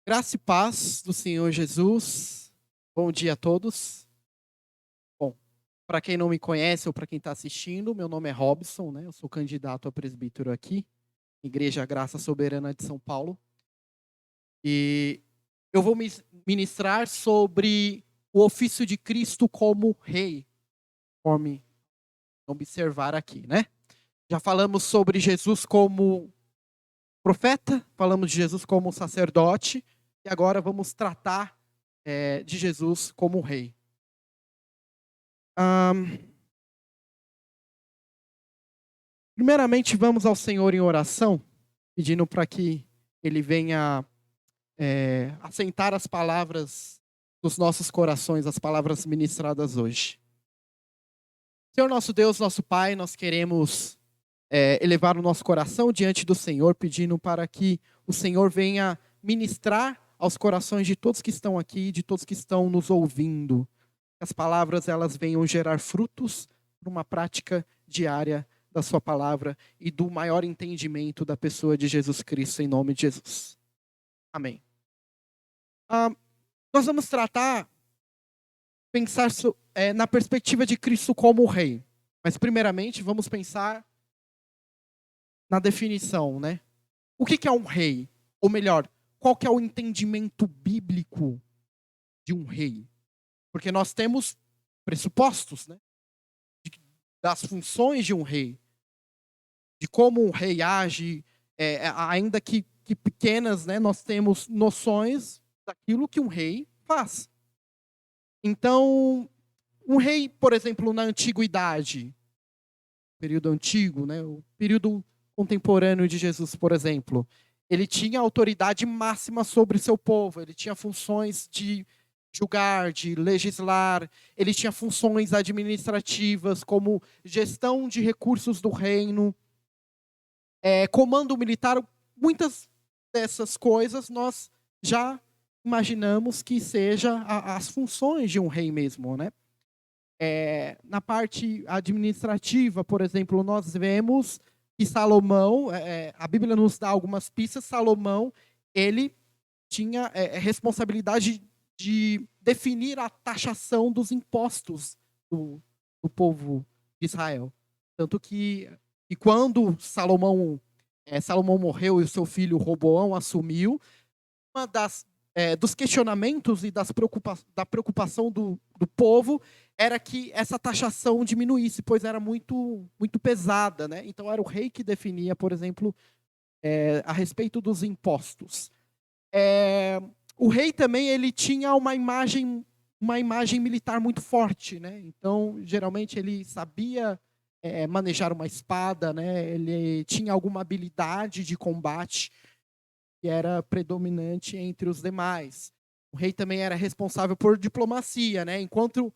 Graça e paz do Senhor Jesus. Bom dia a todos. Bom, para quem não me conhece ou para quem está assistindo, meu nome é Robson, né? Eu sou candidato a presbítero aqui, Igreja Graça Soberana de São Paulo. E eu vou ministrar sobre o ofício de Cristo como rei, conforme observar aqui, né? Já falamos sobre Jesus como profeta, falamos de Jesus como sacerdote, e agora vamos tratar de Jesus como rei. Primeiramente, vamos ao Senhor em oração, pedindo para que Ele venha assentar as palavras dos nossos corações, as palavras ministradas hoje. Senhor nosso Deus, nosso Pai, nós queremos elevar o nosso coração diante do Senhor, pedindo para que o Senhor venha ministrar aos corações de todos que estão aqui, de todos que estão nos ouvindo. Que as palavras elas venham gerar frutos para uma prática diária da sua palavra e do maior entendimento da pessoa de Jesus Cristo, em nome de Jesus. Amém. Nós vamos pensar na perspectiva de Cristo como rei. Mas primeiramente vamos pensar na definição, né? O que é um rei? Ou melhor, qual que é o entendimento bíblico de um rei? Porque nós temos pressupostos, né? Das funções de um rei, de como um rei age, ainda que pequenas, né? Nós temos noções daquilo que um rei faz. Então, um rei, por exemplo, na antiguidade, período antigo, né? O período contemporâneo de Jesus, por exemplo, ele tinha autoridade máxima sobre seu povo, ele tinha funções de julgar, de legislar, ele tinha funções administrativas, como gestão de recursos do reino, comando militar. Muitas dessas coisas nós já imaginamos que seja as funções de um rei mesmo, né? Na parte administrativa, por exemplo, nós vemos que Salomão, a Bíblia nos dá algumas pistas. Salomão, ele tinha responsabilidade de definir a taxação dos impostos do povo de Israel. Tanto que quando Salomão morreu e o seu filho Roboão assumiu, uma dos questionamentos e da preocupação do povo era que essa taxação diminuísse, pois era muito, muito pesada, né? Então era o rei que definia, por exemplo, a respeito dos impostos. O rei também ele tinha uma imagem militar muito forte, né? Então geralmente ele sabia manejar uma espada, né? Ele tinha alguma habilidade de combate que era predominante entre os demais. O rei também era responsável por diplomacia, né? Enquanto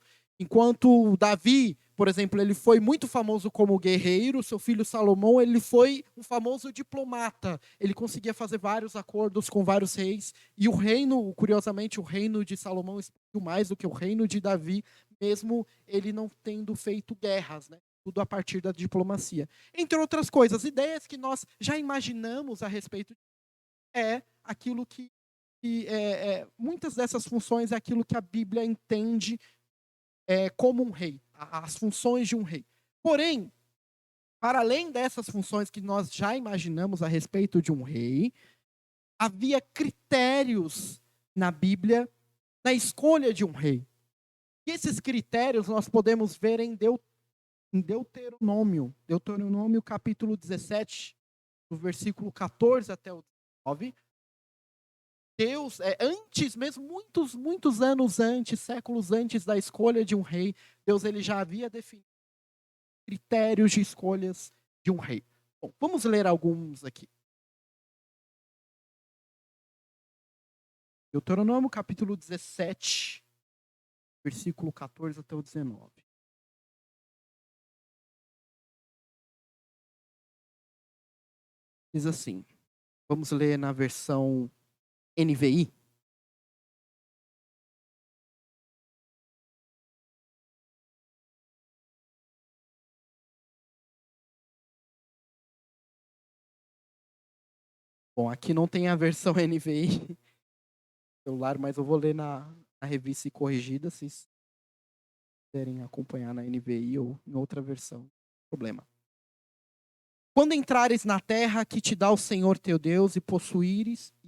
Davi, por exemplo, ele foi muito famoso como guerreiro, seu filho Salomão, ele foi um famoso diplomata. Ele conseguia fazer vários acordos com vários reis, e o reino, curiosamente, o reino de Salomão expandiu mais do que o reino de Davi, mesmo ele não tendo feito guerras, né? Tudo a partir da diplomacia. Entre outras coisas, ideias que nós já imaginamos a respeito aquilo muitas dessas funções é aquilo que a Bíblia entende como um rei, as funções de um rei. Porém, para além dessas funções que nós já imaginamos a respeito de um rei, havia critérios na Bíblia na escolha de um rei. E esses critérios nós podemos ver em Deuteronômio capítulo 17, do versículo 14 até o 19. Deus, antes mesmo, muitos, muitos anos antes, séculos antes da escolha de um rei, Deus ele já havia definido critérios de escolhas de um rei. Bom, vamos ler alguns aqui. Deuteronômio capítulo 17, versículo 14 até o 19. Diz assim, vamos ler na versão NVI. Bom, aqui não tem a versão NVI, celular, mas eu vou ler na revista corrigida, se vocês quiserem acompanhar na NVI ou em outra versão. Não tem problema. Quando entrares na terra que te dá o Senhor teu Deus e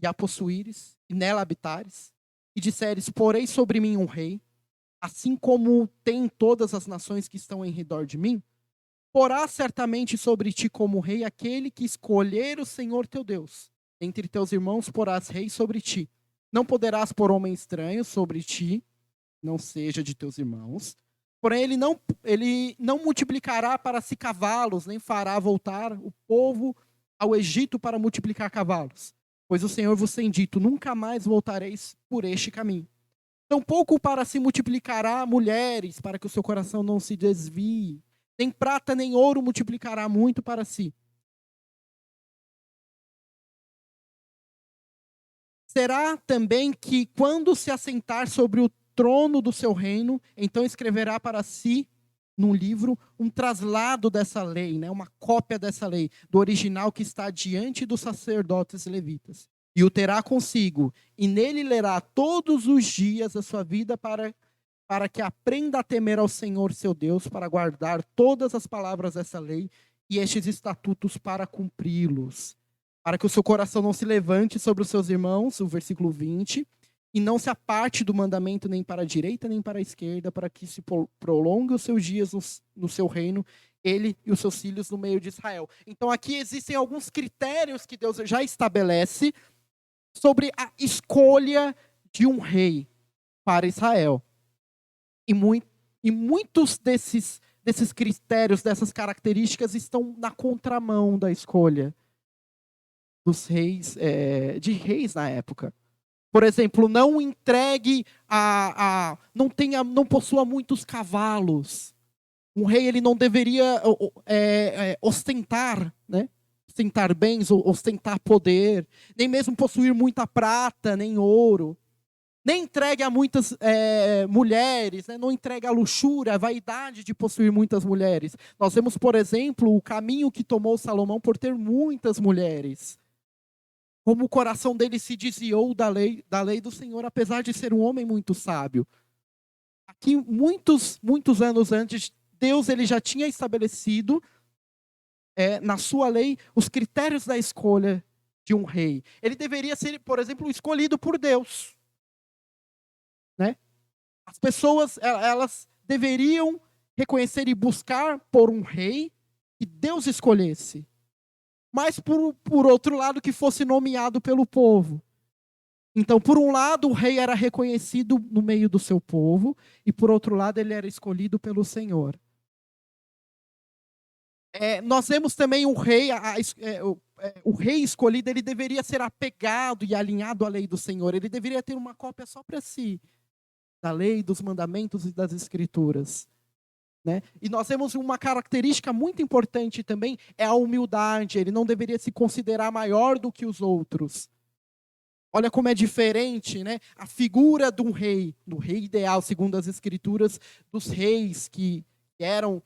a possuíres, e nela habitares, e disseres, porei sobre mim um rei, assim como tem todas as nações que estão em redor de mim, porá certamente sobre ti como rei aquele que escolher o Senhor teu Deus. Entre teus irmãos porás rei sobre ti. Não poderás pôr homem estranho sobre ti, não seja de teus irmãos. Porém, ele não multiplicará para si cavalos, nem fará voltar o povo ao Egito para multiplicar cavalos. Pois o Senhor vos tem dito, nunca mais voltareis por este caminho. Tampouco para se multiplicará mulheres, para que o seu coração não se desvie. Nem prata nem ouro multiplicará muito para si. Será também que, quando se assentar sobre o trono do seu reino, então escreverá para si, num livro, um traslado dessa lei, né? Uma cópia dessa lei, do original que está diante dos sacerdotes levitas. E o terá consigo, e nele lerá todos os dias da sua vida para que aprenda a temer ao Senhor seu Deus, para guardar todas as palavras dessa lei e estes estatutos para cumpri-los. Para que o seu coração não se levante sobre os seus irmãos, o versículo 20, e não se aparte do mandamento nem para a direita nem para a esquerda, para que se prolongue os seus dias no seu reino, ele e os seus filhos no meio de Israel. Então aqui existem alguns critérios que Deus já estabelece sobre a escolha de um rei para Israel. E muitos desses critérios, dessas características, estão na contramão da escolha dos reis, de reis na época. Por exemplo, não entregue não possua muitos cavalos. Um rei ele não deveria ostentar, né? Ostentar bens, ostentar poder, nem mesmo possuir muita prata, nem ouro. Nem entregue a muitas mulheres, né? Não entregue a luxúria, a vaidade de possuir muitas mulheres. Nós vemos, por exemplo, o caminho que tomou Salomão por ter muitas mulheres. Como o coração dele se desviou da lei do Senhor, apesar de ser um homem muito sábio. Aqui, muitos anos antes, Deus ele já tinha estabelecido na sua lei os critérios da escolha de um rei. Ele deveria ser, por exemplo, escolhido por Deus. Né? As pessoas elas deveriam reconhecer e buscar por um rei que Deus escolhesse. Mas por outro lado, que fosse nomeado pelo povo. Então, por um lado, o rei era reconhecido no meio do seu povo, e por outro lado, ele era escolhido pelo Senhor. Nós vemos também um rei, o rei escolhido, ele deveria ser apegado e alinhado à lei do Senhor. Ele deveria ter uma cópia só para si, da lei, dos mandamentos e das escrituras. Né? E nós temos uma característica muito importante também, é a humildade. Ele não deveria se considerar maior do que os outros. Olha como é diferente, né? A figura do rei ideal, segundo as escrituras, dos reis que eram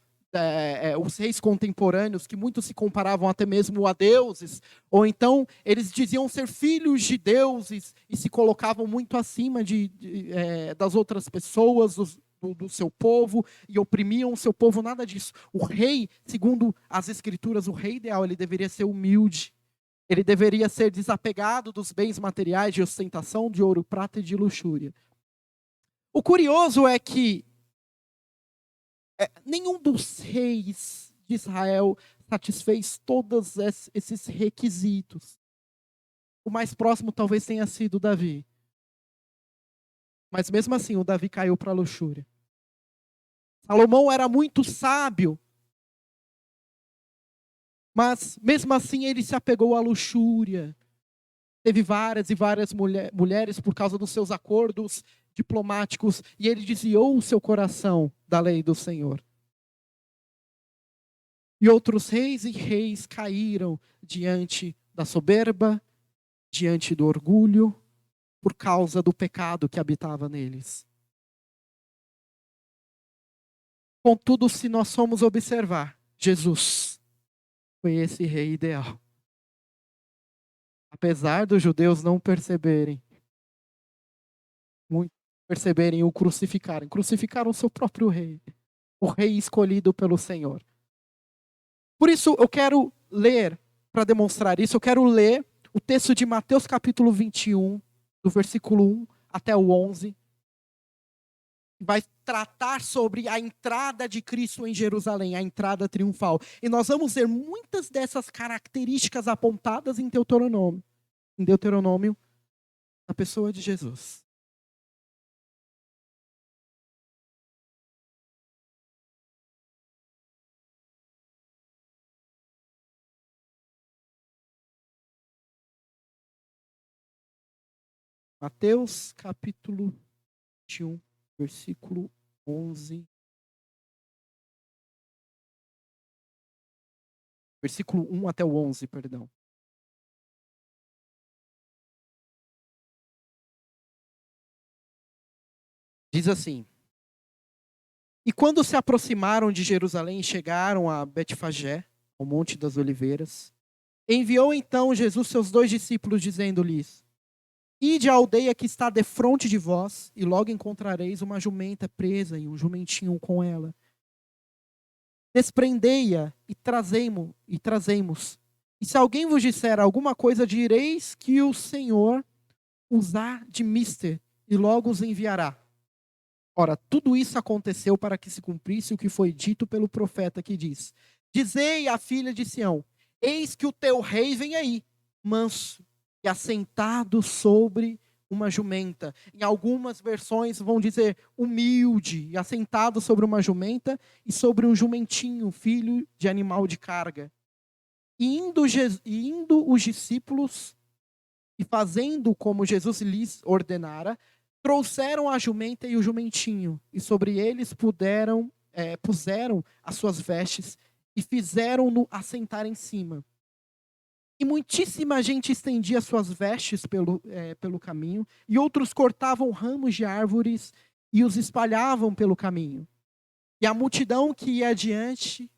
os reis contemporâneos, que muitos se comparavam até mesmo a deuses, ou então eles diziam ser filhos de deuses e se colocavam muito acima das outras pessoas, do seu povo, e oprimiam o seu povo, nada disso. O rei, segundo as escrituras, o rei ideal, ele deveria ser humilde. Ele deveria ser desapegado dos bens materiais de ostentação, de ouro, prata e de luxúria. O curioso é que nenhum dos reis de Israel satisfez todos esses requisitos. O mais próximo talvez tenha sido Davi. Mas mesmo assim, o Davi caiu para a luxúria. Salomão era muito sábio. Mas mesmo assim ele se apegou à luxúria. Teve várias e várias mulheres por causa dos seus acordos diplomáticos. E ele desviou o seu coração da lei do Senhor. E outros reis e reis caíram diante da soberba, diante do orgulho, por causa do pecado que habitava neles. Contudo, se nós formos observar, Jesus foi esse rei ideal. Apesar dos judeus não perceberem, perceberem, o crucificarem. Crucificaram o seu próprio rei, o rei escolhido pelo Senhor. Por isso, eu quero ler, para demonstrar isso, eu quero ler o texto de Mateus capítulo 21, do versículo 1 até o 11, que vai tratar sobre a entrada de Cristo em Jerusalém, a entrada triunfal. E nós vamos ver muitas dessas características apontadas em Deuteronômio, na pessoa de Jesus. Mateus capítulo 21, versículo 11. Versículo 1 até o 11, perdão. Diz assim: E quando se aproximaram de Jerusalém e chegaram a Betfagé, ao Monte das Oliveiras, enviou então Jesus seus 2 discípulos, dizendo-lhes: Ide à aldeia que está defronte de vós, e logo encontrareis uma jumenta presa e um jumentinho com ela. Desprendei-a e trazei-mos. E se alguém vos disser alguma coisa, direis que o Senhor os há de mister, e logo os enviará. Ora, tudo isso aconteceu para que se cumprisse o que foi dito pelo profeta, que diz: Dizei à filha de Sião: Eis que o teu rei vem aí, manso e assentado sobre uma jumenta. Em algumas versões vão dizer humilde e assentado sobre uma jumenta e sobre um jumentinho, filho de animal de carga. E indo os discípulos e fazendo como Jesus lhes ordenara, trouxeram a jumenta e o jumentinho, e sobre eles puseram as suas vestes e fizeram-no assentar em cima. E muitíssima gente estendia suas vestes pelo caminho, e outros cortavam ramos de árvores e os espalhavam pelo caminho. E a multidão que ia adiante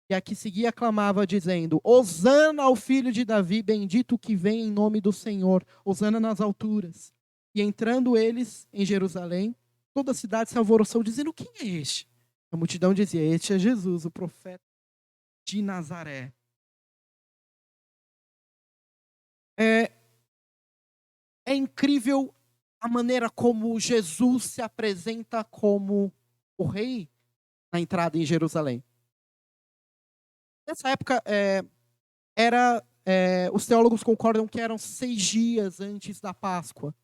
e a que seguia clamava, dizendo: Hosana ao filho de Davi, bendito que vem em nome do Senhor, hosana nas alturas. E entrando eles em Jerusalém, toda a cidade se alvoroçou, dizendo: Quem é este? A multidão dizia: Este é Jesus, o profeta de Nazaré. É, é incrível a maneira como Jesus se apresenta como o rei na entrada em Jerusalém. Nessa época, os teólogos concordam que eram 6 dias antes da Páscoa.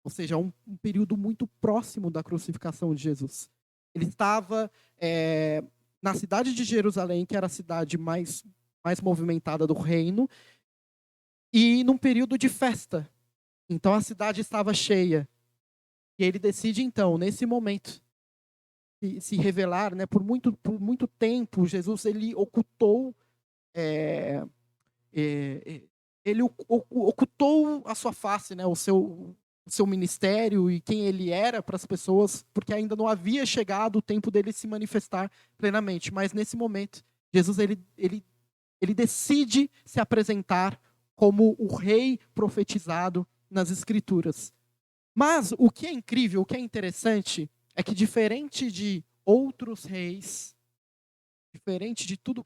Ou seja, um período muito próximo da crucificação de Jesus. Ele estava na cidade de Jerusalém, que era a cidade mais movimentada do reino, e num período de festa. Então a cidade estava cheia. E ele decide, então, nesse momento, se revelar, né? Por muito tempo, Jesus ele ocultou, é, ele ocultou a sua face, né? O seu ministério e quem ele era para as pessoas, porque ainda não havia chegado o tempo dele se manifestar plenamente. Mas nesse momento, Jesus ele decide se apresentar como o rei profetizado nas Escrituras. Mas o que é incrível, o que é interessante, é que diferente de outros reis, diferente de tudo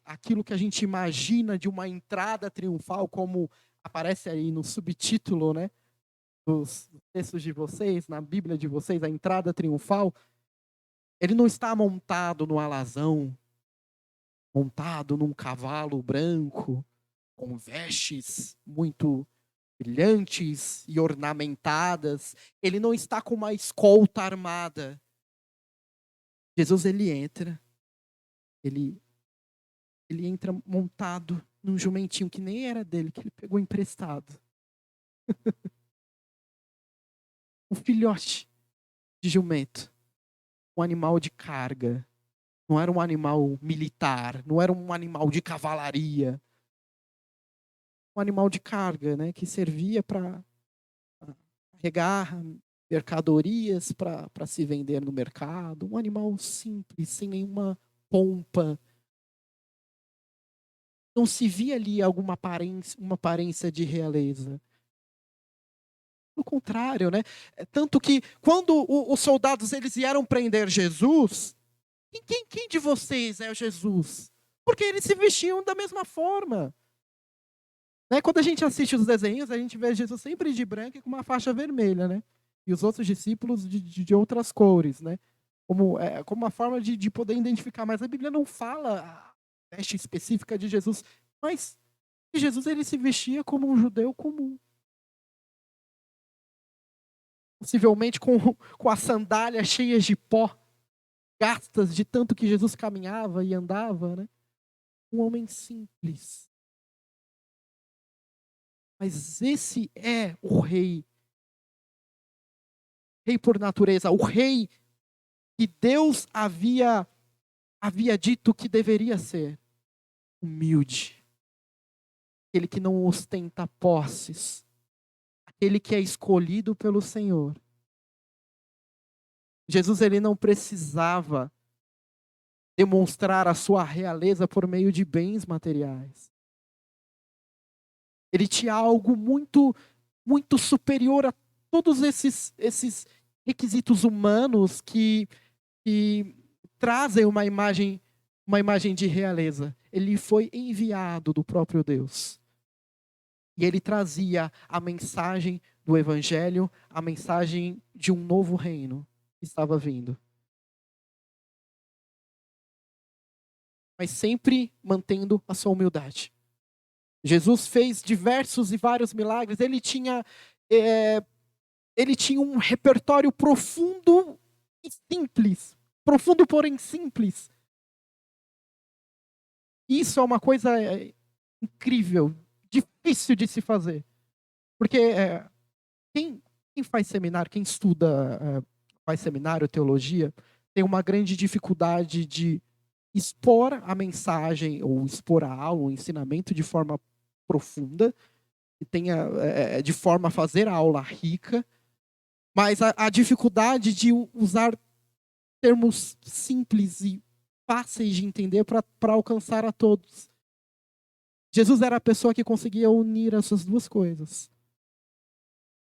aquilo que a gente imagina de uma entrada triunfal, como aparece aí no subtítulo, né, dos textos de vocês, na Bíblia de vocês, a entrada triunfal, ele não está montado no alazão, montado num cavalo branco, com vestes muito brilhantes e ornamentadas. Ele não está com uma escolta armada. Jesus, ele, ele entra montado num jumentinho que nem era dele, que ele pegou emprestado. Um filhote de jumento. Um animal de carga. Não era um animal militar, não era um animal de cavalaria. Um animal de carga, né, que servia para carregar mercadorias para se vender no mercado. Um animal simples, sem nenhuma pompa. Não se via ali uma aparência de realeza. O contrário, né? Tanto que quando os soldados eles vieram prender Jesus, quem de vocês é o Jesus? Porque eles se vestiam da mesma forma. Né? Quando a gente assiste os desenhos, a gente vê Jesus sempre de branco e com uma faixa vermelha, né? E os outros discípulos de outras cores, né? Como uma forma de poder identificar. Mas a Bíblia não fala a veste específica de Jesus, mas Jesus ele se vestia como um judeu comum. Possivelmente com as sandálias cheias de pó, gastas de tanto que Jesus caminhava e andava, né? Um homem simples. Mas esse é o rei. Rei por natureza. O rei que Deus havia dito que deveria ser. Humilde. Aquele que não ostenta posses. Aquele que é escolhido pelo Senhor. Jesus ele não precisava demonstrar a sua realeza por meio de bens materiais. Ele tinha algo muito, muito superior a todos esses requisitos humanos que trazem uma imagem de realeza. Ele foi enviado do próprio Deus. E ele trazia a mensagem do Evangelho, a mensagem de um novo reino que estava vindo. Mas sempre mantendo a sua humildade. Jesus fez diversos e vários milagres. Ele tinha um repertório profundo e simples. Profundo, porém simples. Isso é uma coisa incrível, difícil de se fazer. Porque quem faz seminário, quem estuda, faz seminário, teologia, tem uma grande dificuldade de expor a mensagem, ou expor a aula, o ensinamento de forma profunda, e tenha, de forma a fazer a aula rica, mas a dificuldade de usar termos simples e fáceis de entender para alcançar a todos. Jesus era a pessoa que conseguia unir essas duas coisas.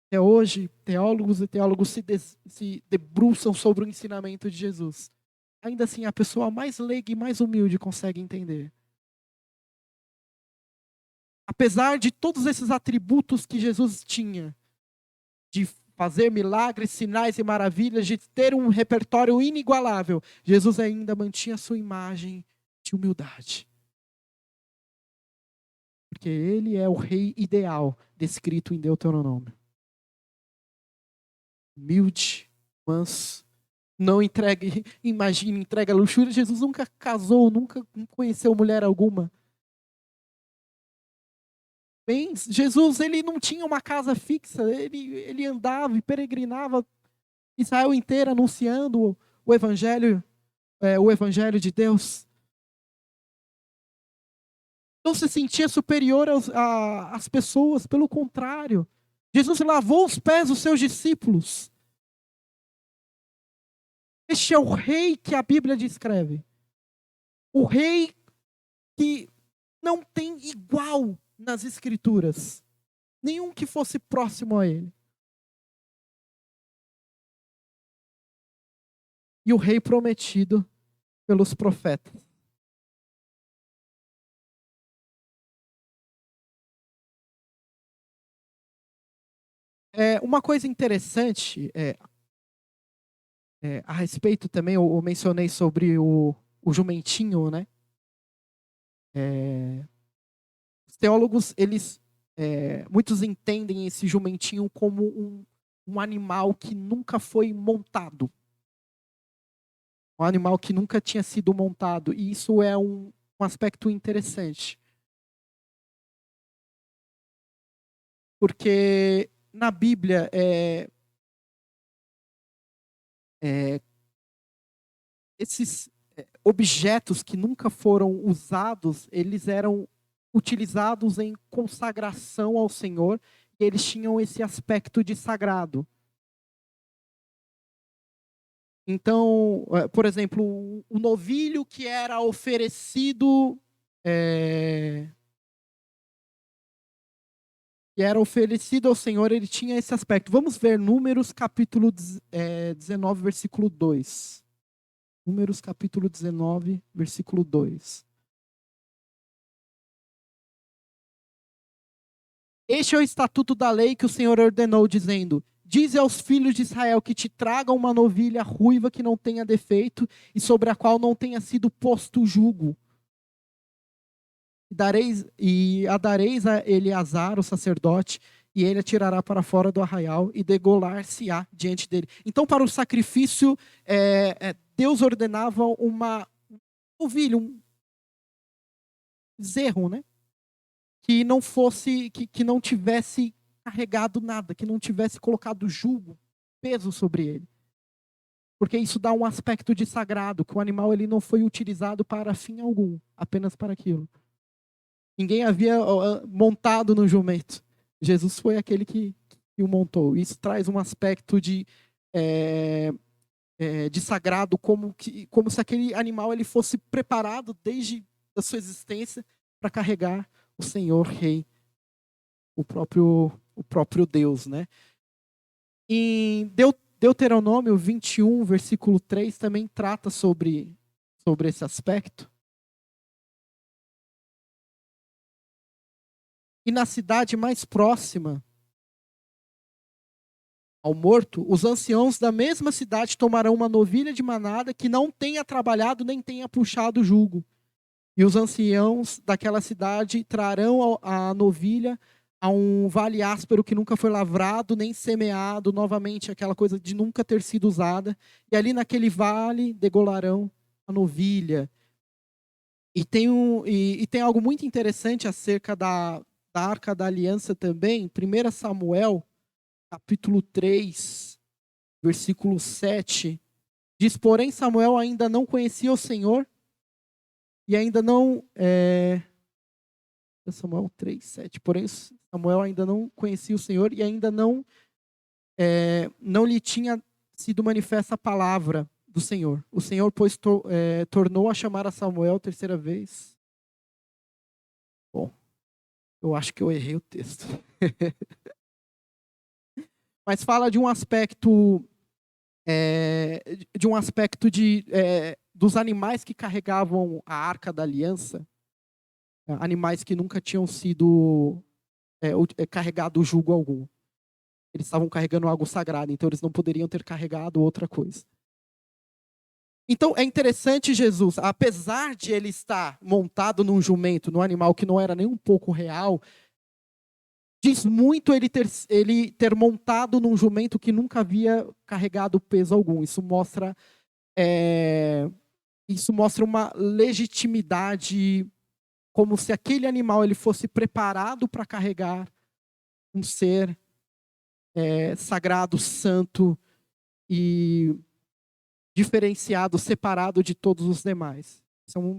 Até hoje, teólogos e teólogos se debruçam sobre o ensinamento de Jesus. Ainda assim, a pessoa mais leiga e mais humilde consegue entender. Apesar de todos esses atributos que Jesus tinha, de fazer milagres, sinais e maravilhas, de ter um repertório inigualável, Jesus ainda mantinha sua imagem de humildade. Porque ele é o rei ideal descrito em Deuteronômio. Humilde, manso, não entrega luxúria. Jesus nunca casou, nunca conheceu mulher alguma. Bens, Jesus ele não tinha uma casa fixa, ele andava e peregrinava Israel inteira anunciando o evangelho de Deus. Não se sentia superior às pessoas, pelo contrário. Jesus lavou os pés dos seus discípulos. Este é o rei que a Bíblia descreve. O rei que não tem igual nas Escrituras. Nenhum que fosse próximo a ele. E o rei prometido pelos profetas. Uma coisa interessante a respeito também, eu mencionei sobre o jumentinho, né? Os teólogos, muitos entendem esse jumentinho como um animal que nunca foi montado. Um animal que nunca tinha sido montado. E isso é um aspecto interessante. Porque na Bíblia, esses objetos que nunca foram usados, eles eram utilizados em consagração ao Senhor, e eles tinham esse aspecto de sagrado. Então, por exemplo, o novilho que era oferecido que era oferecido ao Senhor, ele tinha esse aspecto. Vamos ver Números capítulo 19, versículo 2. Números capítulo 19, versículo 2. Este é o estatuto da lei que o Senhor ordenou, dizendo: dize aos filhos de Israel que te tragam uma novilha ruiva que não tenha defeito e sobre a qual não tenha sido posto jugo. E a dareis a Eleazar, o sacerdote, e ele a tirará para fora do arraial e degolar-se-á diante dele. Então, para o sacrifício, Deus ordenava uma ovelha, um bezerro, né? Que não fosse, que não tivesse carregado nada, que não tivesse colocado jugo, peso sobre ele. Porque isso dá um aspecto de sagrado, que o animal ele não foi utilizado para fim algum, apenas para aquilo. Ninguém havia montado no jumento. Jesus foi aquele que o montou. Isso traz um aspecto de sagrado, como se aquele animal ele fosse preparado desde a sua existência para carregar o Senhor Rei, o próprio Deus, né? Em Deuteronômio 21, versículo 3, também trata sobre esse aspecto. E na cidade mais próxima ao morto, os anciãos da mesma cidade tomarão uma novilha de manada que não tenha trabalhado nem tenha puxado o jugo. E os anciãos daquela cidade trarão a novilha a um vale áspero que nunca foi lavrado nem semeado, novamente aquela coisa de nunca ter sido usada. E ali naquele vale degolarão a novilha. E tem algo muito interessante acerca da Arca da Aliança também. 1 Samuel, capítulo 3, versículo 7. Diz, porém Samuel ainda não conhecia o Senhor e ainda não... Samuel 3, 7. Porém Samuel ainda não conhecia o Senhor e ainda não lhe tinha sido manifesta a palavra do Senhor. O Senhor, pois, tornou a chamar a Samuel terceira vez. Bom, eu acho que eu errei o texto. Mas fala de um aspecto dos animais que carregavam a Arca da Aliança, animais que nunca tinham sido carregado jugo algum. Eles estavam carregando algo sagrado, então eles não poderiam ter carregado outra coisa. Então é interessante Jesus, apesar de ele estar montado num jumento, num animal que não era nem um pouco real, diz muito ele ter montado num jumento que nunca havia carregado peso algum. Isso mostra uma legitimidade, como se aquele animal ele fosse preparado para carregar um ser sagrado, santo e diferenciado, separado de todos os demais.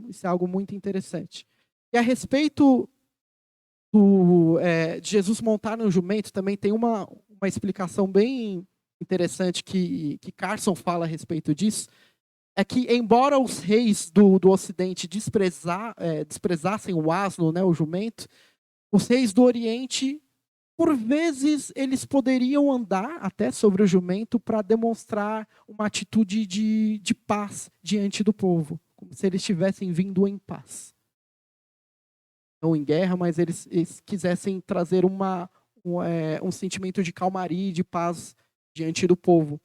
Isso é algo muito interessante. E a respeito de Jesus montar no jumento, também tem uma explicação bem interessante que Carson fala a respeito disso, é que embora os reis do Ocidente desprezassem o asno, né, o jumento, os reis do Oriente, por vezes, eles poderiam andar até sobre o jumento para demonstrar uma atitude de paz diante do povo, como se eles estivessem vindo em paz. Não em guerra, mas eles quisessem trazer um sentimento de calmaria e de paz diante do povo.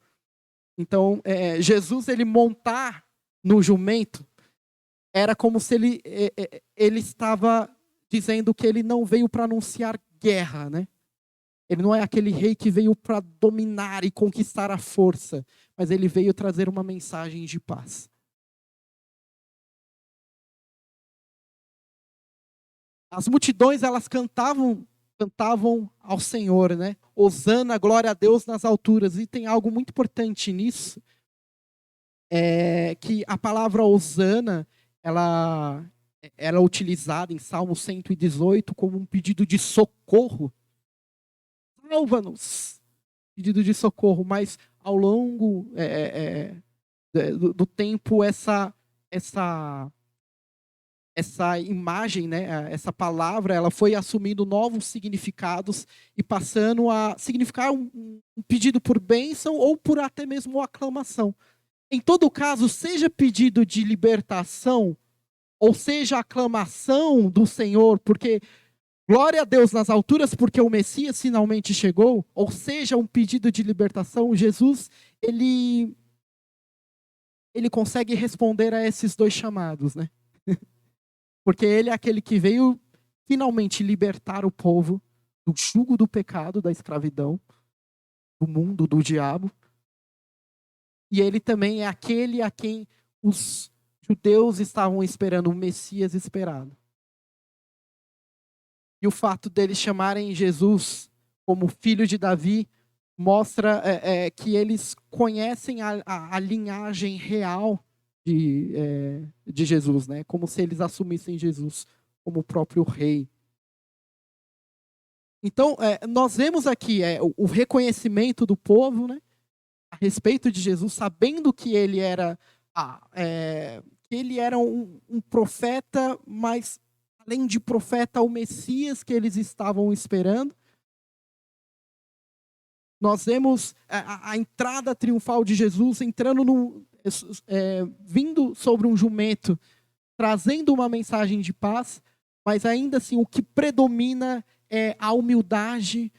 Então, Jesus, ele montar no jumento, era como se ele estava dizendo que ele não veio para anunciar guerra, né? Ele não é aquele rei que veio para dominar e conquistar a força, mas ele veio trazer uma mensagem de paz. As multidões, elas cantavam ao Senhor, né? Hosana, glória a Deus nas alturas. E tem algo muito importante nisso, que a palavra Hosana, ela é utilizada em Salmo 118 como um pedido de socorro. Salva-nos! Pedido de socorro, mas ao longo do tempo, essa imagem, né, essa palavra, ela foi assumindo novos significados e passando a significar um pedido por bênção ou por até mesmo aclamação. Em todo caso, seja pedido de libertação ou seja aclamação do Senhor, porque glória a Deus nas alturas, porque o Messias finalmente chegou, ou seja um pedido de libertação, Jesus, ele consegue responder a esses dois chamados, né? Porque ele é aquele que veio finalmente libertar o povo do jugo do pecado, da escravidão, do mundo, do diabo. E ele também é aquele a quem os judeus estavam esperando, o Messias esperado. E o fato deles chamarem Jesus como filho de Davi mostra que eles conhecem a linhagem real de Jesus, né? Como se eles assumissem Jesus como o próprio rei. Então, nós vemos aqui o reconhecimento do povo, né, a respeito de Jesus, sabendo que ele era, um profeta, mas além de profeta, o Messias que eles estavam esperando. Nós vemos a entrada triunfal de Jesus entrando vindo sobre um jumento, trazendo uma mensagem de paz, mas ainda assim o que predomina é a humildade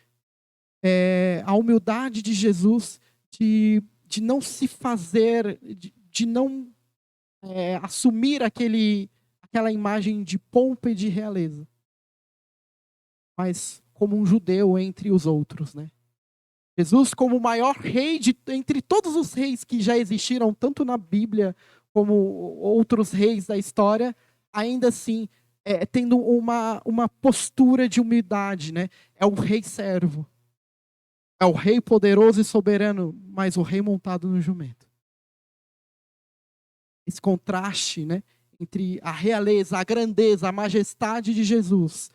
de Jesus, de não se fazer, de não assumir aquela imagem de pompa e de realeza, mas como um judeu entre os outros, né? Jesus, como o maior rei entre todos os reis que já existiram, tanto na Bíblia como outros reis da história, ainda assim, tendo uma postura de humildade, né? É o rei servo. É o rei poderoso e soberano, mas o rei montado no jumento. Esse contraste, né, entre a realeza, a grandeza, a majestade de Jesus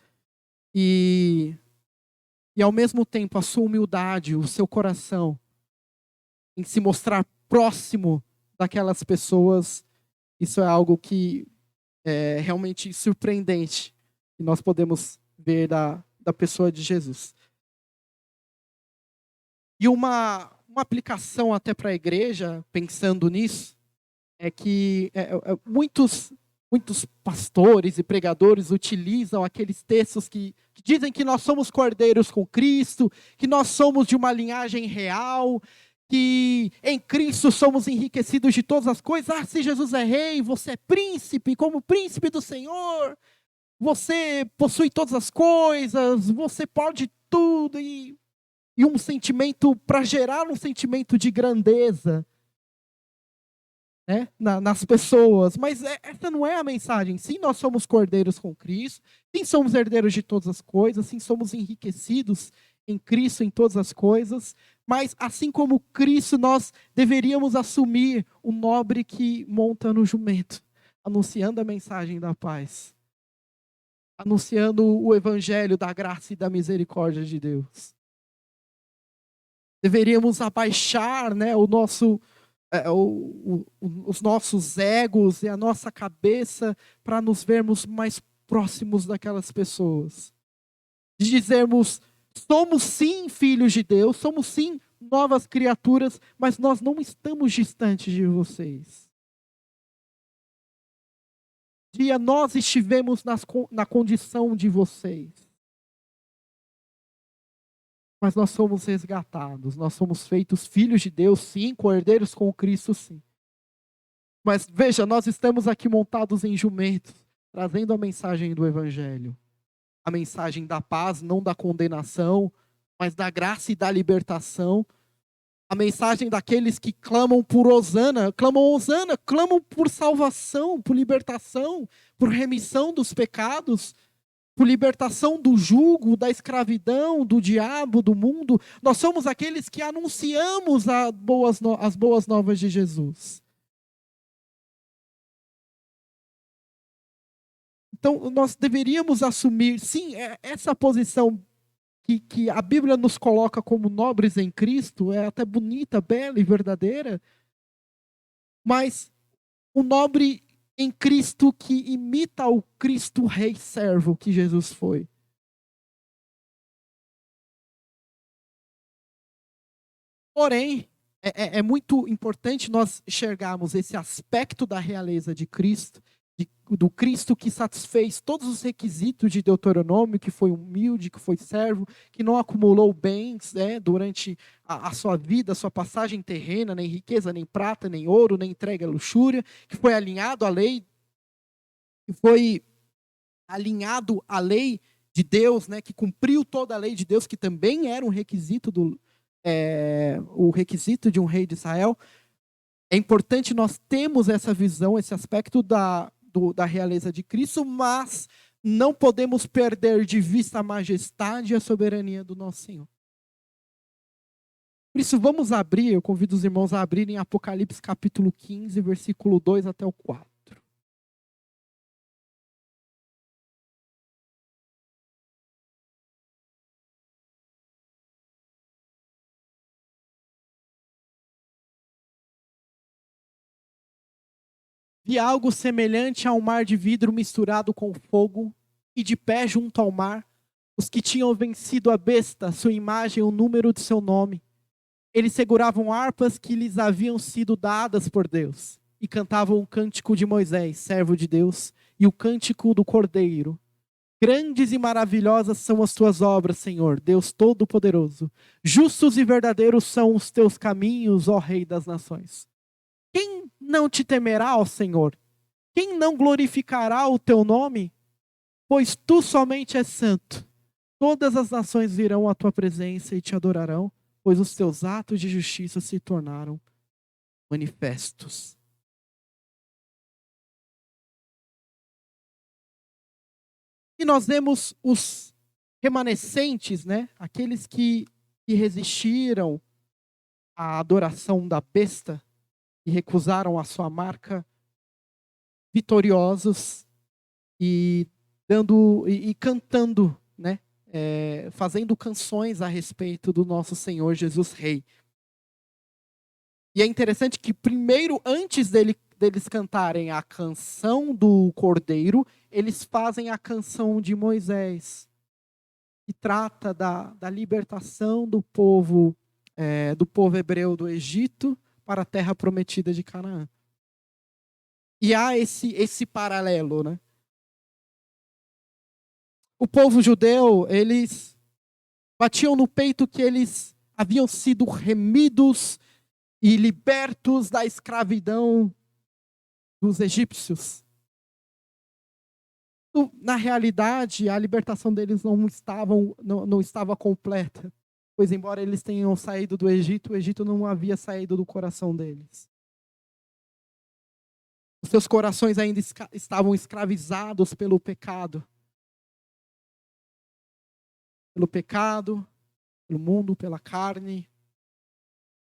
e ao mesmo tempo a sua humildade, o seu coração em se mostrar próximo daquelas pessoas, isso é algo que é realmente surpreendente que nós podemos ver da pessoa de Jesus. E uma aplicação até para a igreja, pensando nisso, é que muitos pastores e pregadores utilizam aqueles textos que dizem que nós somos cordeiros com Cristo, que nós somos de uma linhagem real, que em Cristo somos enriquecidos de todas as coisas. Ah, se Jesus é rei, você é príncipe, como príncipe do Senhor, você possui todas as coisas, você pode tudo, e um sentimento, para gerar um sentimento de grandeza, né, nas pessoas. Mas essa não é a mensagem. Sim, nós somos cordeiros com Cristo, sim, somos herdeiros de todas as coisas, sim, somos enriquecidos em Cristo em todas as coisas, mas assim como Cristo, nós deveríamos assumir o nobre que monta no jumento, anunciando a mensagem da paz, anunciando o evangelho da graça e da misericórdia de Deus. Deveríamos abaixar, né, os nossos egos e a nossa cabeça para nos vermos mais próximos daquelas pessoas. De dizermos, somos sim filhos de Deus, somos sim novas criaturas, mas nós não estamos distantes de vocês. Dia nós estivemos na condição de vocês. Mas nós somos resgatados, nós somos feitos filhos de Deus, sim, cordeiros com Cristo, sim. Mas veja, nós estamos aqui montados em jumentos, trazendo a mensagem do Evangelho. A mensagem da paz, não da condenação, mas da graça e da libertação. A mensagem daqueles que clamam por Hosana, clamam por salvação, por libertação, por remissão dos pecados, por libertação do jugo, da escravidão, do diabo, do mundo. Nós somos aqueles que anunciamos as boas novas de Jesus. Então, nós deveríamos assumir, sim, essa posição que a Bíblia nos coloca como nobres em Cristo, é até bonita, bela e verdadeira, mas o nobre em Cristo que imita o Cristo Rei Servo que Jesus foi. Porém, é muito importante nós enxergarmos esse aspecto da realeza de Cristo, do Cristo que satisfez todos os requisitos de Deuteronômio, que foi humilde, que foi servo, que não acumulou bens, né, durante a sua vida, a sua passagem terrena, nem riqueza, nem prata, nem ouro, nem entrega à luxúria, que foi alinhado à lei, que foi alinhado à lei de Deus, né, que cumpriu toda a lei de Deus, que também era um requisito o requisito de um rei de Israel. É importante nós termos essa visão, esse aspecto da realeza de Cristo, mas não podemos perder de vista a majestade e a soberania do nosso Senhor. Por isso, vamos abrir, eu convido os irmãos a abrirem Apocalipse capítulo 15, versículo 2 até o 4. Vi algo semelhante a um mar de vidro misturado com fogo, e de pé junto ao mar, os que tinham vencido a besta, sua imagem e o número de seu nome. Eles seguravam harpas que lhes haviam sido dadas por Deus, e cantavam o cântico de Moisés, servo de Deus, e o cântico do Cordeiro. Grandes e maravilhosas são as tuas obras, Senhor, Deus Todo-Poderoso. Justos e verdadeiros são os teus caminhos, ó Rei das Nações. Quem não te temerá, ó Senhor? Quem não glorificará o teu nome? Pois tu somente és santo. Todas as nações virão à tua presença e te adorarão, pois os teus atos de justiça se tornaram manifestos. E nós vemos os remanescentes, né? Aqueles que resistiram à adoração da besta e recusaram a sua marca, vitoriosos e cantando, né? Fazendo canções a respeito do nosso Senhor Jesus Rei. E é interessante que primeiro, antes deles cantarem a canção do Cordeiro, eles fazem a canção de Moisés, que trata da libertação do povo hebreu do Egito para a terra prometida de Canaã. E há esse paralelo, né? O povo judeu, eles batiam no peito que eles haviam sido remidos e libertos da escravidão dos egípcios. Na realidade, a libertação deles não estava completa, pois embora eles tenham saído do Egito, o Egito não havia saído do coração deles. Os seus corações ainda estavam escravizados pelo pecado. Pelo pecado, pelo mundo, pela carne.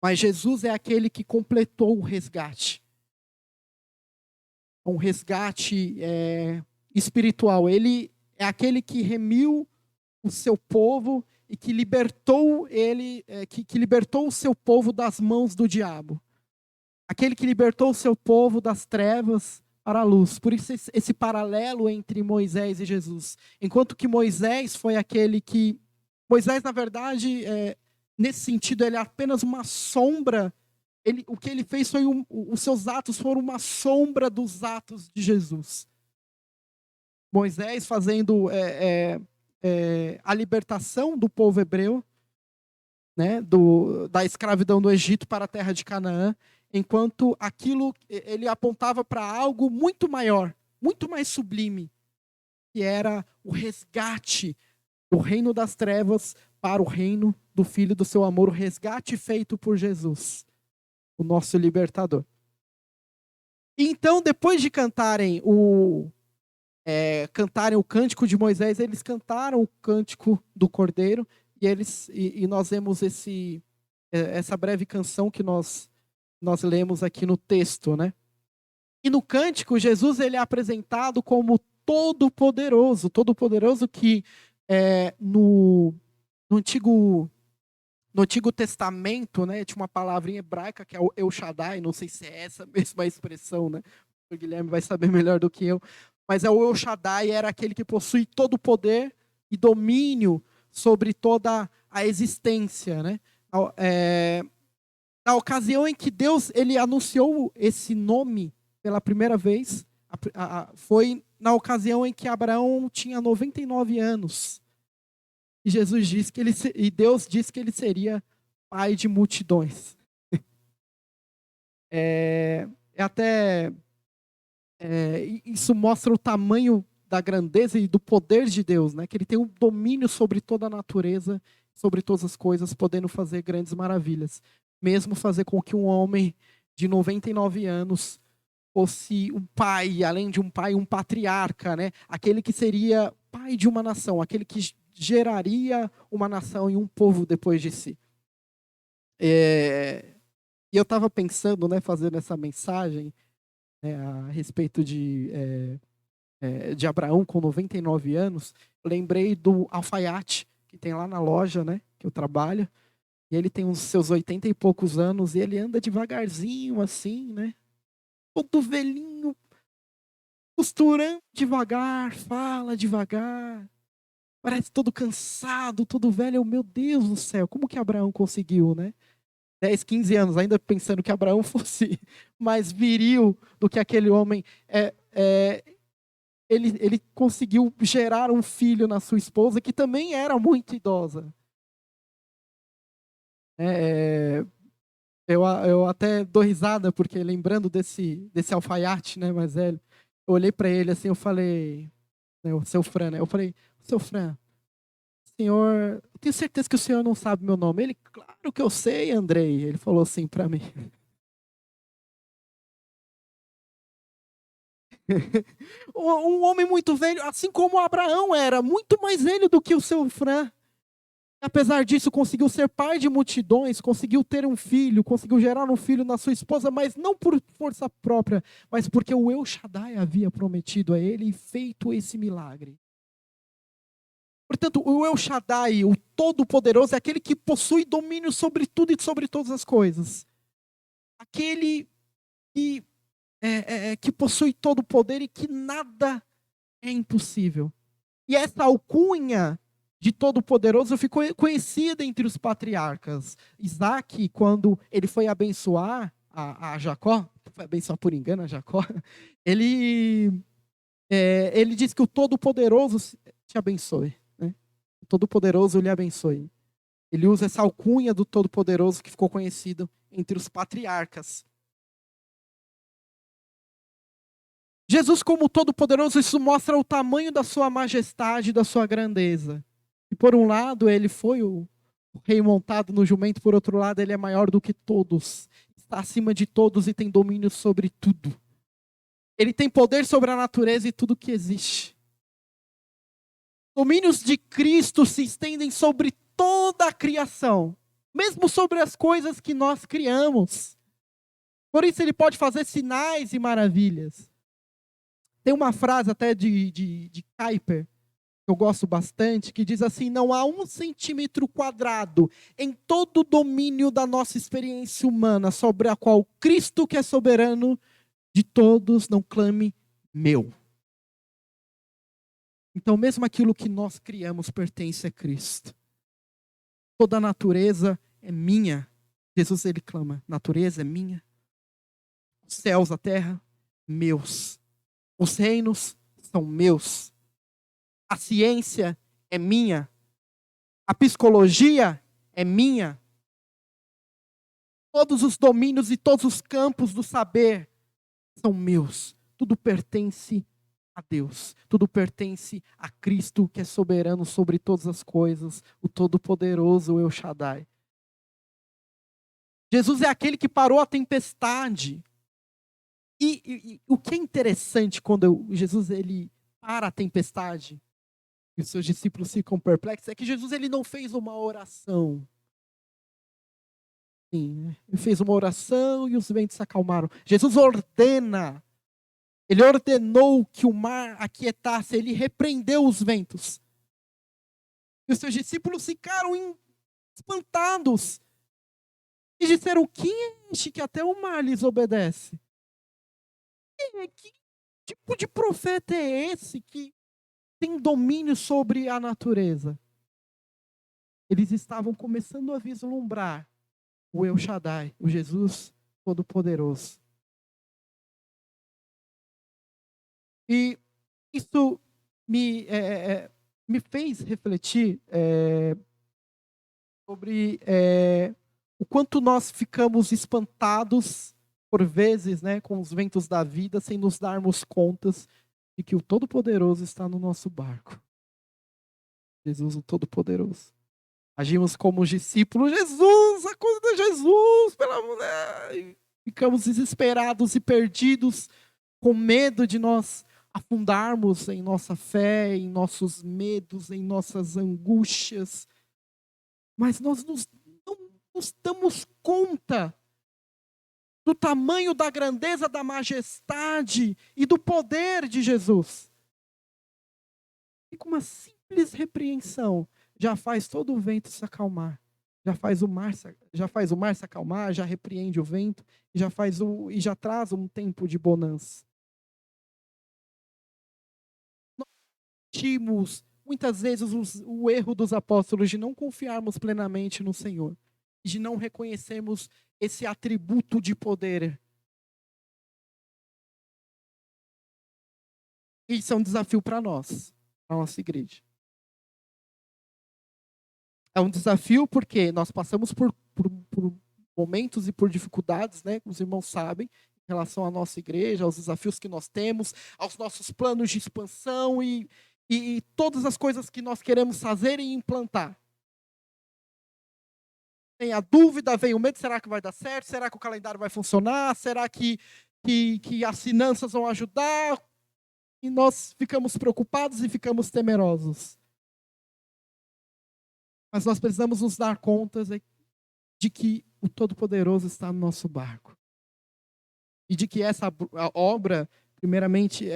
Mas Jesus é aquele que completou o resgate. Um resgate espiritual. Ele é aquele que remiu o seu povo e que libertou que libertou o seu povo das mãos do diabo. Aquele que libertou o seu povo das trevas para a luz. Por isso esse paralelo entre Moisés e Jesus. Enquanto que Moisés foi aquele que... Moisés, na verdade, nesse sentido, ele é apenas uma sombra. O que ele fez foi... os seus atos foram uma sombra dos atos de Jesus. Moisés fazendo a libertação do povo hebreu, né, da escravidão do Egito para a terra de Canaã, enquanto aquilo ele apontava para algo muito maior, muito mais sublime, que era o resgate do reino das trevas para o reino do Filho do seu amor, o resgate feito por Jesus, o nosso libertador. E então, depois de cantarem o cântico de Moisés, eles cantaram o cântico do Cordeiro, e nós vemos essa breve canção que nós lemos aqui no texto, né? E no cântico, Jesus ele é apresentado como todo-poderoso que no Antigo Testamento, né, tinha uma palavra em hebraica que é o El Shaddai, não sei se é essa mesma expressão, né? O Guilherme vai saber melhor do que eu. Mas é o El Shaddai, era aquele que possui todo o poder e domínio sobre toda a existência, né? Na ocasião em que Deus ele anunciou esse nome pela primeira vez, foi na ocasião em que Abraão tinha 99 anos. E Jesus disse que e Deus disse que ele seria pai de multidões. Até isso mostra o tamanho da grandeza e do poder de Deus, né? Que ele tem um domínio sobre toda a natureza, sobre todas as coisas, podendo fazer grandes maravilhas. Mesmo fazer com que um homem de 99 anos fosse um pai, além de um pai, um patriarca, né? Aquele que seria pai de uma nação, aquele que geraria uma nação e um povo depois de si. E eu estava pensando, né, fazendo essa mensagem, né, a respeito de Abraão com 99 anos, eu lembrei do alfaiate que tem lá na loja, né, que eu trabalho, e ele tem uns seus 80 e poucos anos, e ele anda devagarzinho assim, né, todo velhinho, costurando devagar, fala devagar, parece todo cansado, todo velho. Meu Deus do céu, como que Abraão conseguiu, né? 10, 15 anos, ainda pensando que Abraão fosse mais viril do que aquele homem. Ele conseguiu gerar um filho na sua esposa, que também era muito idosa. Eu até dou risada, porque lembrando desse alfaiate, né, mais velho, eu olhei para ele assim, eu falei, né, o seu Fran, né, eu falei, seu Fran, senhor, eu tenho certeza que o senhor não sabe meu nome. Ele, claro que eu sei, Andrei. Ele falou assim para mim. Um homem muito velho, assim como Abraão era, muito mais velho do que o seu Fran. Apesar disso, conseguiu ser pai de multidões, conseguiu ter um filho, conseguiu gerar um filho na sua esposa, mas não por força própria, mas porque o El Shaddai havia prometido a ele e feito esse milagre. Portanto, o El Shaddai, o Todo-Poderoso, é aquele que possui domínio sobre tudo e sobre todas as coisas. Aquele que possui todo o poder e que nada é impossível. E essa alcunha de Todo-Poderoso ficou conhecida entre os patriarcas. Isaac, quando ele foi abençoar a Jacó, foi abençoar por engano a Jacó, ele disse que o Todo-Poderoso te abençoe. Né? O Todo-Poderoso lhe abençoe. Ele usa essa alcunha do Todo-Poderoso que ficou conhecido entre os patriarcas. Jesus, como Todo-Poderoso, isso mostra o tamanho da sua majestade, da sua grandeza. E por um lado, ele foi o rei montado no jumento, por outro lado, ele é maior do que todos, está acima de todos e tem domínio sobre tudo. Ele tem poder sobre a natureza e tudo que existe. Domínios de Cristo se estendem sobre toda a criação, mesmo sobre as coisas que nós criamos. Por isso ele pode fazer sinais e maravilhas. Tem uma frase até de Kuyper, que eu gosto bastante, que diz assim: não há 1 centímetro quadrado em todo o domínio da nossa experiência humana sobre a qual Cristo, que é soberano de todos, não clame meu. Então, mesmo aquilo que nós criamos pertence a Cristo. Toda a natureza é minha. Jesus, ele clama: natureza é minha. Os céus, a terra, meus. Os reinos são meus. A ciência é minha. A psicologia é minha. Todos os domínios e todos os campos do saber são meus. Tudo pertence a Deus. Tudo pertence a Cristo, que é soberano sobre todas as coisas, o Todo-Poderoso, o El Shaddai. Jesus é aquele que parou a tempestade. E o que é interessante quando Jesus ele para a tempestade e os seus discípulos ficam perplexos é que Jesus ele não fez uma oração. Sim, ele fez uma oração e os ventos se acalmaram. Jesus ordena. Ele ordenou que o mar aquietasse, ele repreendeu os ventos. E os seus discípulos ficaram espantados. E disseram: quem é este que até o mar lhes obedece? Que tipo de profeta é esse que tem domínio sobre a natureza? Eles estavam começando a vislumbrar o El Shaddai, o Jesus Todo-Poderoso. E isso me fez refletir sobre o quanto nós ficamos espantados, por vezes, né, com os ventos da vida, sem nos darmos contas de que o Todo-Poderoso está no nosso barco. Jesus, o Todo-Poderoso. Agimos como os discípulos, Jesus, acuda Jesus, pelo amor de Deus. Ficamos desesperados e perdidos, com medo de nós afundarmos em nossa fé, em nossos medos, em nossas angústias. Mas nós não nos damos conta do tamanho, da grandeza, da majestade e do poder de Jesus. E com uma simples repreensão, já faz todo o vento se acalmar. Já faz o mar se acalmar, já repreende o vento, e já traz um tempo de bonança. Nós sentimos muitas vezes o erro dos apóstolos de não confiarmos plenamente no Senhor, de não reconhecermos esse atributo de poder. Isso é um desafio para nós, para a nossa igreja. É um desafio porque nós passamos por momentos e por dificuldades, né? Os irmãos sabem, em relação à nossa igreja, aos desafios que nós temos, aos nossos planos de expansão e todas as coisas que nós queremos fazer e implantar. Tem a dúvida, vem o medo, será que vai dar certo? Será que o calendário vai funcionar? Será que as finanças vão ajudar? E nós ficamos preocupados e ficamos temerosos. Mas nós precisamos nos dar conta de que o Todo-Poderoso está no nosso barco. E de que essa obra, primeiramente,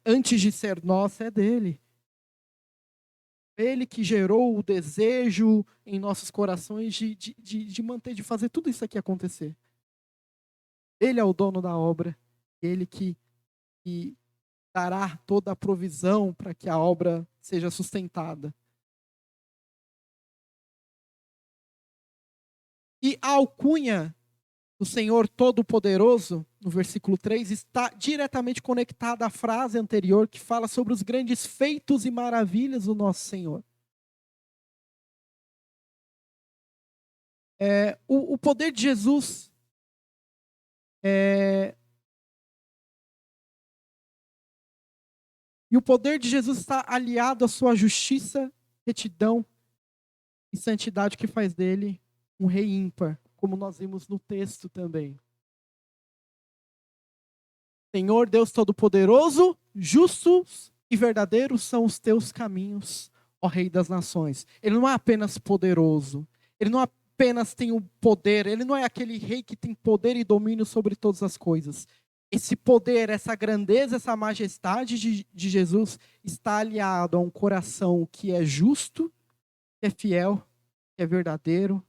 antes de ser nossa, é dele. Ele que gerou o desejo em nossos corações de manter, de fazer tudo isso aqui acontecer. Ele é o dono da obra. Ele que dará toda a provisão para que a obra seja sustentada. E a alcunha do Senhor Todo-Poderoso, no versículo 3, está diretamente conectada à frase anterior que fala sobre os grandes feitos e maravilhas do nosso Senhor. O poder de Jesus e o poder de Jesus está aliado à sua justiça, retidão e santidade, que faz dele um rei ímpar, como nós vimos no texto também. Senhor Deus Todo-Poderoso, justos e verdadeiros são os teus caminhos, ó Rei das Nações. Ele não é apenas poderoso, ele não apenas tem o poder, ele não é aquele rei que tem poder e domínio sobre todas as coisas. Esse poder, essa grandeza, essa majestade de Jesus está aliado a um coração que é justo, que é fiel, que é verdadeiro,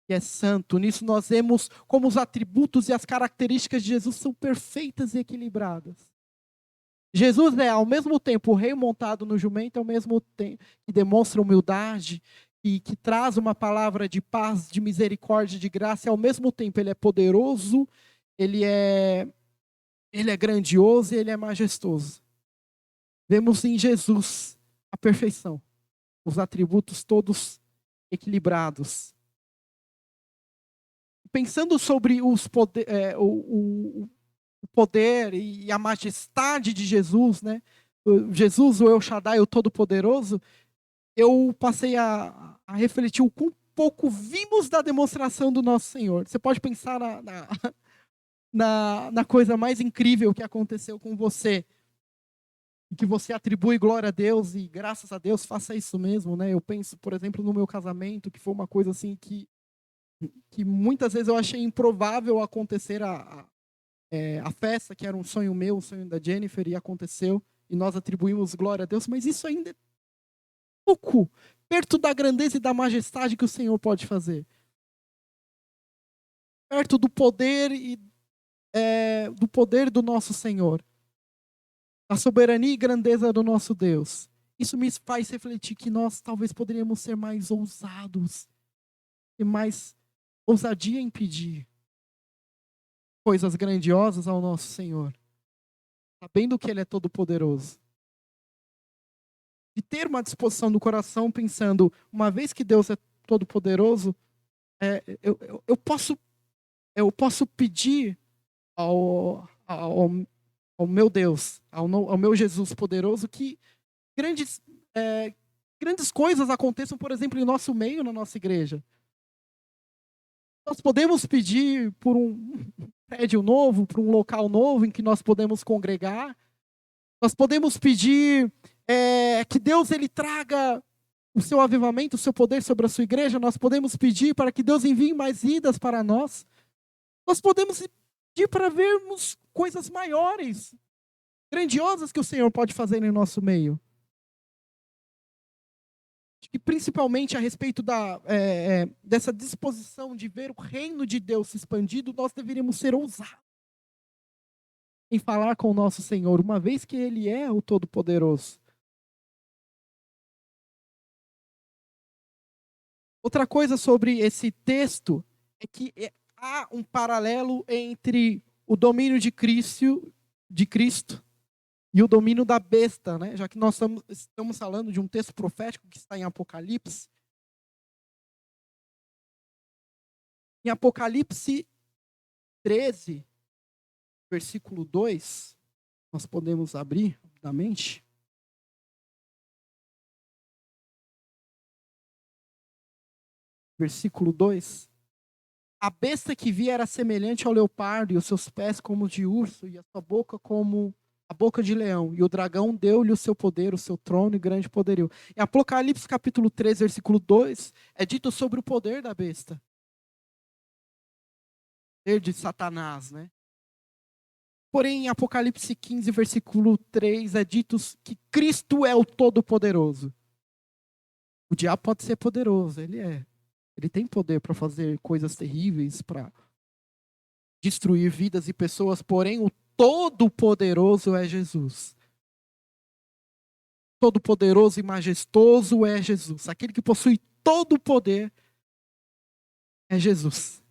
que é santo. Nisso nós vemos como os atributos e as características de Jesus são perfeitas e equilibradas. Jesus é, ao mesmo tempo, o rei montado no jumento, ao mesmo tempo que demonstra humildade e que traz uma palavra de paz, de misericórdia, de graça, e ao mesmo tempo ele é poderoso, ele é grandioso e ele é majestoso. Vemos em Jesus a perfeição, os atributos todos equilibrados. Pensando sobre o poder e a majestade de Jesus, né? Jesus, o El Shaddai, o Todo-Poderoso, eu passei a refletir o quão pouco vimos da demonstração do nosso Senhor. Você pode pensar na coisa mais incrível que aconteceu com você, e que você atribui glória a Deus e graças a Deus faça isso mesmo, né? Eu penso, por exemplo, no meu casamento, que foi uma coisa assim que muitas vezes eu achei improvável acontecer a festa, que era um sonho meu, um sonho da Jennifer, e aconteceu, e nós atribuímos glória a Deus, mas isso ainda é pouco, perto da grandeza e da majestade que o Senhor pode fazer. Perto do poder e do poder do nosso Senhor, da soberania e grandeza do nosso Deus, isso me faz refletir que nós talvez poderíamos ser mais ousados, ter mais ousadia em pedir coisas grandiosas ao nosso Senhor, sabendo que Ele é todo poderoso. De ter uma disposição do coração pensando, uma vez que Deus é todo poderoso, eu posso pedir ao meu Deus, ao meu Jesus poderoso, que grandes, grandes coisas aconteçam, por exemplo, em nosso meio, na nossa igreja. Nós podemos pedir por um prédio novo, por um local novo em que nós podemos congregar. Nós podemos pedir que Deus ele traga o seu avivamento, o seu poder sobre a sua igreja. Nós podemos pedir para que Deus envie mais vidas para nós. Nós podemos pedir para vermos coisas maiores, grandiosas que o Senhor pode fazer em nosso meio. E principalmente a respeito dessa disposição de ver o reino de Deus se expandido, nós deveríamos ser ousados em falar com o nosso Senhor, uma vez que Ele é o Todo-Poderoso. Outra coisa sobre esse texto é que há um paralelo entre o domínio de Cristo e o domínio da besta, né? Já que nós estamos falando de um texto profético que está em Apocalipse. Em Apocalipse 13, versículo 2, nós podemos abrir rapidamente. Versículo 2. A besta que vi era semelhante ao leopardo, e os seus pés como de urso, e a sua boca como a boca de leão. E o dragão deu-lhe o seu poder, o seu trono e grande poderio. Em Apocalipse capítulo 3, versículo 2, é dito sobre o poder da besta. O poder de Satanás, né? Porém, em Apocalipse 15, versículo 3, é dito que Cristo é o Todo-Poderoso. O diabo pode ser poderoso, ele é. Ele tem poder para fazer coisas terríveis, para destruir vidas e pessoas, porém o Todo-Poderoso é Jesus. Todo-Poderoso e majestoso é Jesus. Aquele que possui todo o poder é Jesus.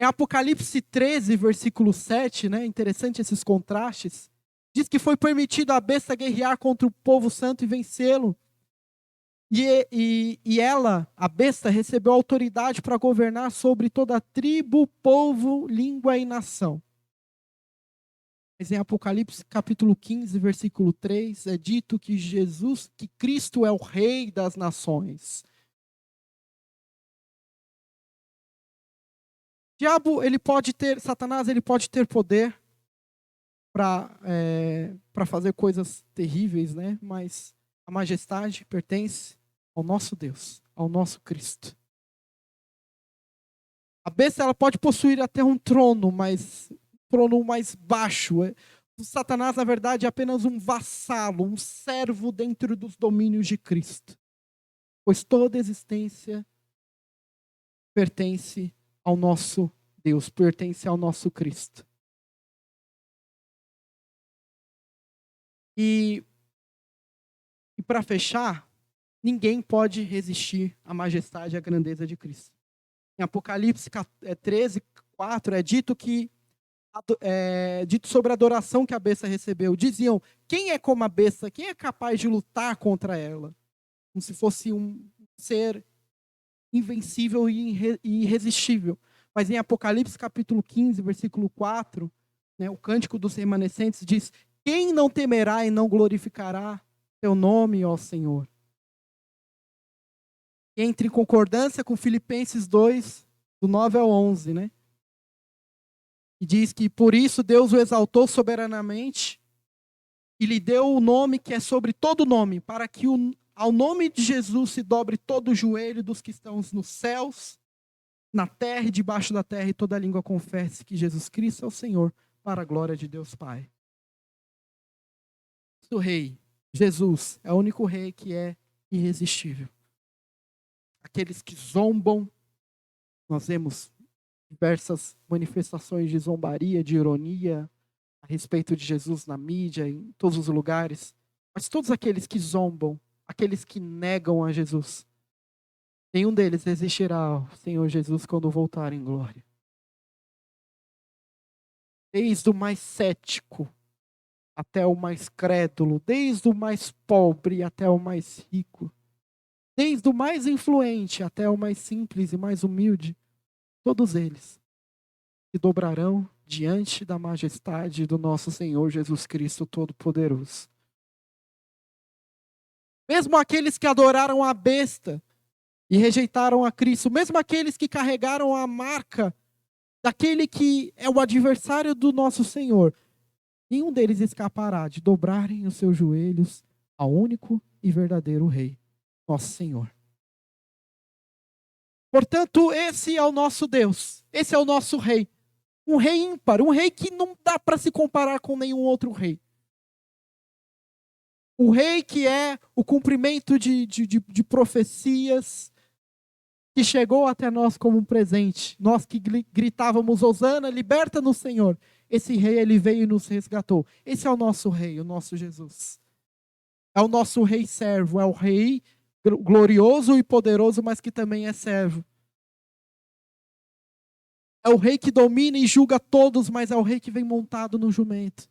Em Apocalipse 13, versículo 7, né, interessante esses contrastes, diz que foi permitido a besta guerrear contra o povo santo e vencê-lo. E ela, a besta, recebeu autoridade para governar sobre toda tribo, povo, língua e nação. Mas em Apocalipse capítulo 15, versículo 3, é dito que que Cristo é o Rei das nações. Satanás, ele pode ter poder para fazer coisas terríveis, né? Mas a majestade pertence ao nosso Deus, ao nosso Cristo. A besta ela pode possuir até um trono, mas um trono mais baixo. O Satanás, na verdade, é apenas um vassalo, um servo dentro dos domínios de Cristo. Pois toda existência pertence ao nosso Deus, pertence ao nosso Cristo. E para fechar, ninguém pode resistir à majestade e à grandeza de Cristo. Em Apocalipse 13, 4, é dito sobre a adoração que a besta recebeu. Diziam, quem é como a besta? Quem é capaz de lutar contra ela? Como se fosse um ser invencível e irresistível. Mas em Apocalipse capítulo 15, versículo 4, né, o cântico dos remanescentes diz, quem não temerá e não glorificará teu nome, ó Senhor? Entre em concordância com Filipenses 2, do 9 ao 11, né? E diz que por isso Deus o exaltou soberanamente e lhe deu o nome que é sobre todo nome, para que ao nome de Jesus se dobre todo o joelho dos que estão nos céus, na terra e debaixo da terra, e toda língua confesse que Jesus Cristo é o Senhor, para a glória de Deus Pai. O Rei, Jesus, é o único Rei que é irresistível. Aqueles que zombam, nós vemos diversas manifestações de zombaria, de ironia a respeito de Jesus na mídia, em todos os lugares. Mas todos aqueles que zombam, aqueles que negam a Jesus, nenhum deles resistirá ao Senhor Jesus quando voltar em glória. Desde o mais cético até o mais crédulo, desde o mais pobre até o mais rico, desde o mais influente até o mais simples e mais humilde, todos eles se dobrarão diante da majestade do nosso Senhor Jesus Cristo Todo-Poderoso. Mesmo aqueles que adoraram a besta e rejeitaram a Cristo, mesmo aqueles que carregaram a marca daquele que é o adversário do nosso Senhor, nenhum deles escapará de dobrarem os seus joelhos ao único e verdadeiro Rei, nosso Senhor. Portanto, esse é o nosso Deus, esse é o nosso Rei. Um rei ímpar, um rei que não dá para se comparar com nenhum outro rei. O rei que é o cumprimento de profecias, que chegou até nós como um presente. Nós que gritávamos, Hosana, liberta-nos, Senhor. Esse rei, ele veio e nos resgatou. Esse é o nosso rei, o nosso Jesus. É o nosso rei servo, é o rei glorioso e poderoso, mas que também é servo. É o rei que domina e julga todos, mas é o rei que vem montado no jumento.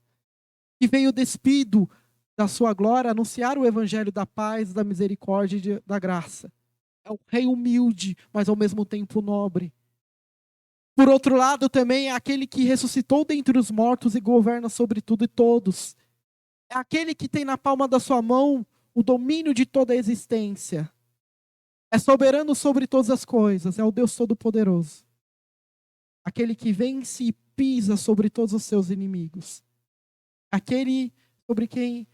Que veio despido da sua glória, anunciar o evangelho da paz, da misericórdia e da graça. É o rei humilde, mas ao mesmo tempo nobre. Por outro lado, também é aquele que ressuscitou dentre os mortos e governa sobre tudo e todos. É aquele que tem na palma da sua mão o domínio de toda a existência. É soberano sobre todas as coisas, é o Deus Todo-Poderoso. Aquele que vence e pisa sobre todos os seus inimigos. Aquele sobre quem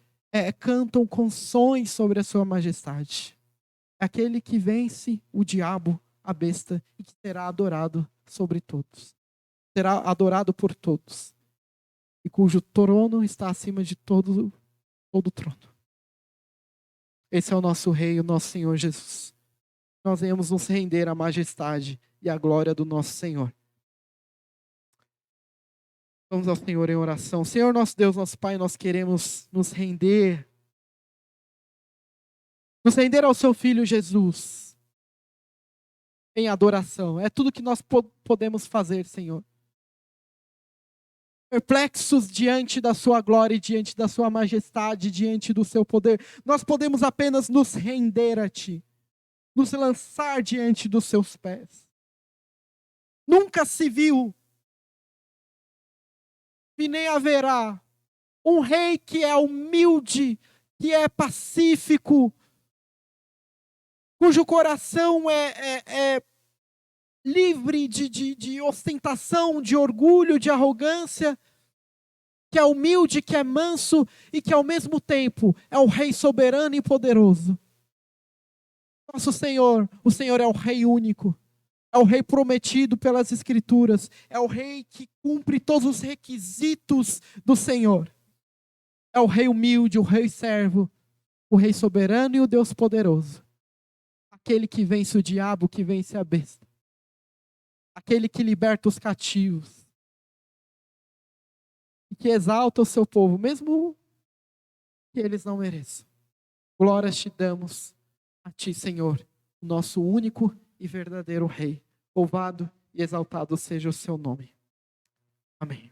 cantam canções sobre a sua majestade. É aquele que vence o diabo, a besta, e que será adorado sobre todos. Será adorado por todos. E cujo trono está acima de todo trono. Esse é o nosso Rei, o nosso Senhor Jesus. Nós venhamos nos render à majestade e à glória do nosso Senhor. Vamos ao Senhor em oração. Senhor nosso Deus, nosso Pai, nós queremos nos render ao seu Filho Jesus, em adoração. É tudo que nós podemos fazer, Senhor. Perplexos diante da sua glória, diante da sua majestade, diante do seu poder, nós podemos apenas nos render a Ti, nos lançar diante dos seus pés. Nunca se viu e nem haverá um rei que é humilde, que é pacífico, cujo coração é livre de ostentação, de orgulho, de arrogância, que é humilde, que é manso e que ao mesmo tempo é o Rei soberano e poderoso. Nosso Senhor, o Senhor é o Rei único, é o Rei prometido pelas Escrituras, é o Rei que cumpre todos os requisitos do Senhor. É o Rei humilde, o Rei servo, o Rei soberano e o Deus poderoso. Aquele que vence o diabo, que vence a besta. Aquele que liberta os cativos. E que exalta o seu povo, mesmo que eles não mereçam. Glórias te damos a ti, Senhor, o nosso único e verdadeiro Rei. Louvado e exaltado seja o seu nome. Amém.